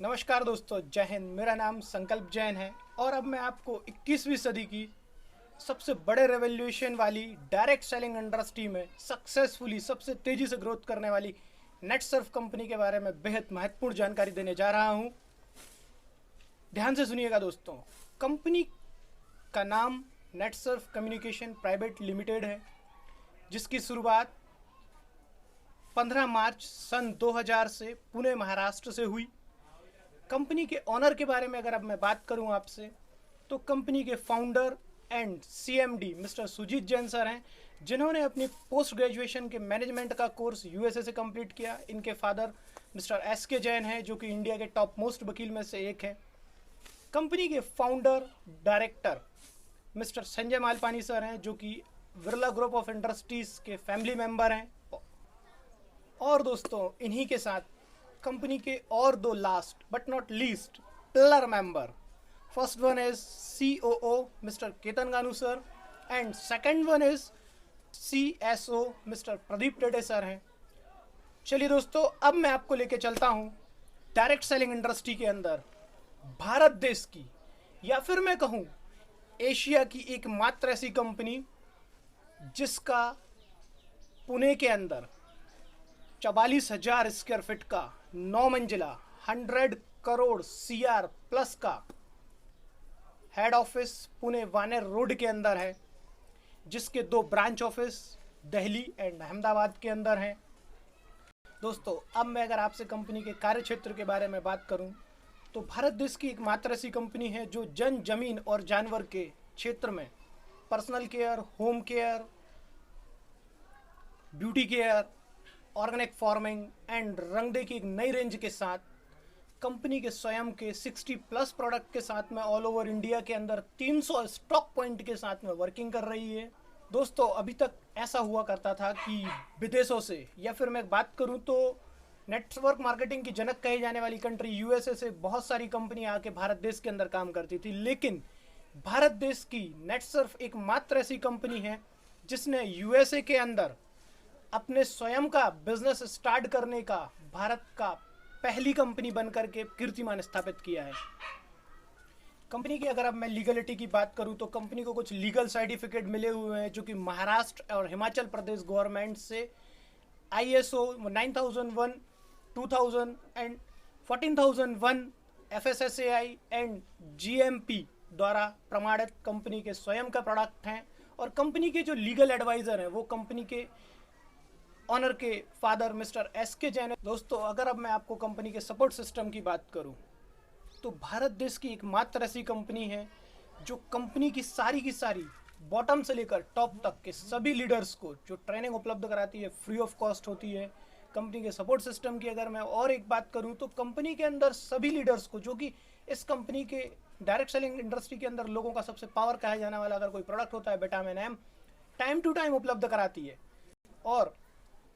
नमस्कार दोस्तों, जय हिंद। मेरा नाम संकल्प जैन है और अब मैं आपको 21वीं सदी की सबसे बड़े रेवोल्यूशन वाली डायरेक्ट सेलिंग इंडस्ट्री में सक्सेसफुली सबसे तेज़ी से ग्रोथ करने वाली नेटसर्फ कंपनी के बारे में बेहद महत्वपूर्ण जानकारी देने जा रहा हूं। ध्यान से सुनिएगा दोस्तों। कंपनी का नाम नेटसर्फ कम्युनिकेशन प्राइवेट लिमिटेड है, जिसकी शुरुआत 15 मार्च सन 2000 से पुणे महाराष्ट्र से हुई। कंपनी के ऑनर के बारे में अगर अब मैं बात करूं आपसे, तो कंपनी के founder and CMD mister Sujit Jain sir हैं, जिन्होंने अपनी पोस्ट ग्रेजुएशन के मैनेजमेंट का कोर्स यूएसए से कंप्लीट किया। इनके फादर मिस्टर एसके जैन हैं, जो कि इंडिया के टॉप मोस्ट वकील में से एक हैं। कंपनी के founder director mister Sanjay Malpani sir हैं, जो कि बिरला ग्रुप ऑफ इंडस्ट्रीज़ के फैमिली मेंबर हैं। और दोस्तों, इन्हीं के साथ कंपनी के और दो last but not least pillar member, first one is COO mister Ketan Ganu sir and second one is CSO mister Pradeep Tete sir हैं। चलिए दोस्तों, अब मैं आपको लेके चलता हूं डायरेक्ट सेलिंग इंडस्ट्री के अंदर भारत देश की, या फिर मैं कहूं एशिया की एकमात्र ऐसी कंपनी जिसका पुणे के अंदर 44,000 स्क्वायर फीट का 9 मंजिला 100 करोड़ सीआर प्लस का हेड ऑफिस पुणे वानेर रोड के अंदर है, जिसके 2 branch office Delhi and Ahmedabad के अंदर हैं। दोस्तों, अब मैं अगर आपसे कंपनी के कार्य क्षेत्र के बारे में बात करूं, तो भारत देश की एकमात्र ऐसी कंपनी है जो जन जमीन और जानवर के क्षेत्र में personal care, home care, beauty care, organic farming and Rang De की एक नई रेंज के साथ कंपनी के स्वयं के 60 प्लस प्रोडक्ट के साथ में ऑल ओवर इंडिया के अंदर 300 स्टॉक पॉइंट के साथ में वर्किंग कर रही है। दोस्तों, अभी तक ऐसा हुआ करता था कि विदेशों से, या फिर मैं बात करूं तो नेटवर्क मार्केटिंग की जनक कही जाने वाली कंट्री यूएसए से बहुत सारी कंपनियां आके भारत देश के अंदर काम करती थी, लेकिन भारत देश की नेटसर्फ एकमात्र ऐसी कंपनी है जिसने यूएसए के अंदर अपने स्वयं का बिजनेस स्टार्ट करने का भारत का पहली कंपनी बनकर के कीर्तिमान स्थापित किया है। कंपनी की अगर अब मैं लीगलिटी की बात करूं, तो कंपनी को कुछ लीगल सर्टिफिकेट मिले हुए हैं, जो कि महाराष्ट्र और हिमाचल प्रदेश गवर्नमेंट से ISO 9001, 2000 and 14001, FSSAI and GMP द्वारा प्रमाणित कंपनी के स्वयं का प्रोडक्ट हैं। और कंपनी के जो लीगल एडवाइज़र हैं वो कंपनी के ऑनर के फादर मिस्टर एसके जैन है। दोस्तों, अगर अब मैं आपको कंपनी के सपोर्ट सिस्टम की बात करूं, तो भारत देश की एकमात्र ऐसी कंपनी है जो कंपनी की सारी बॉटम से लेकर टॉप तक के सभी लीडर्स को जो ट्रेनिंग उपलब्ध कराती है, फ्री ऑफ कॉस्ट होती है। कंपनी के सपोर्ट सिस्टम की अगर मैं और एक बात करूं, तो कंपनी के अंदर सभी लीडर्स को, जो कि इस कंपनी के डायरेक्ट सेलिंग इंडस्ट्री के अंदर लोगों का सबसे पावर कहा जाने वाला अगर कोई प्रोडक्ट होता है, vitamin M, time to time उपलब्ध कराती है। और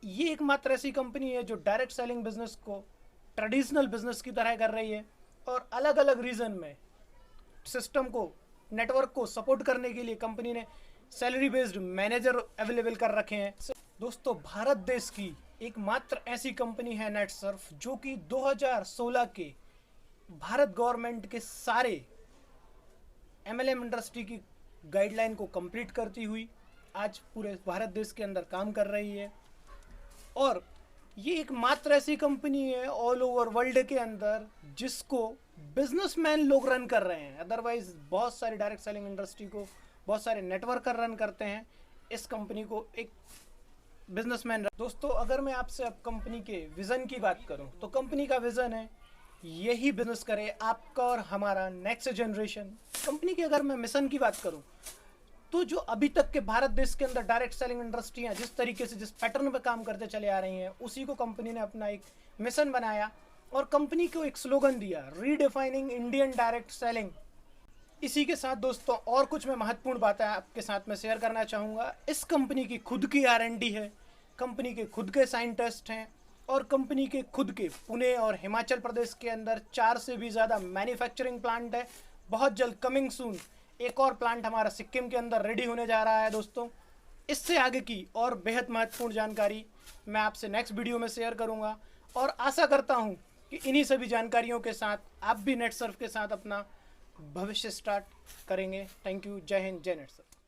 ये एकमात्र ऐसी कंपनी है जो डायरेक्ट सेलिंग बिजनेस को ट्रेडिशनल बिजनेस की तरह कर रही है, और अलग अलग रीजन में सिस्टम को, नेटवर्क को सपोर्ट करने के लिए कंपनी ने सैलरी बेस्ड मैनेजर अवेलेबल कर रखे हैं। दोस्तों, भारत देश की एकमात्र ऐसी कंपनी है नेटसर्फ, जो कि 2016 के भारत गवर्नमेंट के सारे एमएलएम इंडस्ट्री की गाइडलाइन को कंप्लीट करती हुई आज पूरे भारत देश के अंदर काम कर रही है। और ये एकमात्र ऐसी कंपनी है ऑल ओवर वर्ल्ड के अंदर जिसको बिजनेसमैन लोग रन कर रहे हैं। अदरवाइज बहुत सारी डायरेक्ट सेलिंग इंडस्ट्री को बहुत सारे नेटवर्कर रन करते हैं, इस कंपनी को एक बिजनेसमैन। दोस्तों, अगर मैं आपसे अब कंपनी के विज़न की बात करूं, तो कंपनी का विज़न है यही बिजनेस करे आपका और हमारा नेक्स्ट जनरेशन। कंपनी की अगर मैं मिशन की बात करूं, तो जो अभी तक के भारत देश के अंदर डायरेक्ट सेलिंग इंडस्ट्रियाँ जिस तरीके से, जिस पैटर्न पे काम करते चले आ रही हैं, उसी को कंपनी ने अपना एक मिशन बनाया और कंपनी को एक स्लोगन दिया, रीडिफाइनिंग इंडियन डायरेक्ट सेलिंग। इसी के साथ दोस्तों, और कुछ मैं महत्वपूर्ण बातें आपके साथ में शेयर करना चाहूँगा। इस कंपनी की खुद की R&D है, कंपनी के खुद के साइंटिस्ट हैं, और कंपनी के खुद के पुणे और हिमाचल प्रदेश के अंदर 4 से भी ज़्यादा मैन्युफैक्चरिंग प्लांट है। बहुत जल्द कमिंग सून एक और प्लांट हमारा सिक्किम के अंदर रेडी होने जा रहा है। दोस्तों, इससे आगे की और बेहद महत्वपूर्ण जानकारी मैं आपसे नेक्स्ट वीडियो में शेयर करूंगा, और आशा करता हूं कि इन्हीं सभी जानकारियों के साथ आप भी नेट सर्फ के साथ अपना भविष्य स्टार्ट करेंगे। Thank you. जय हिंद, जय नेट सर्फ।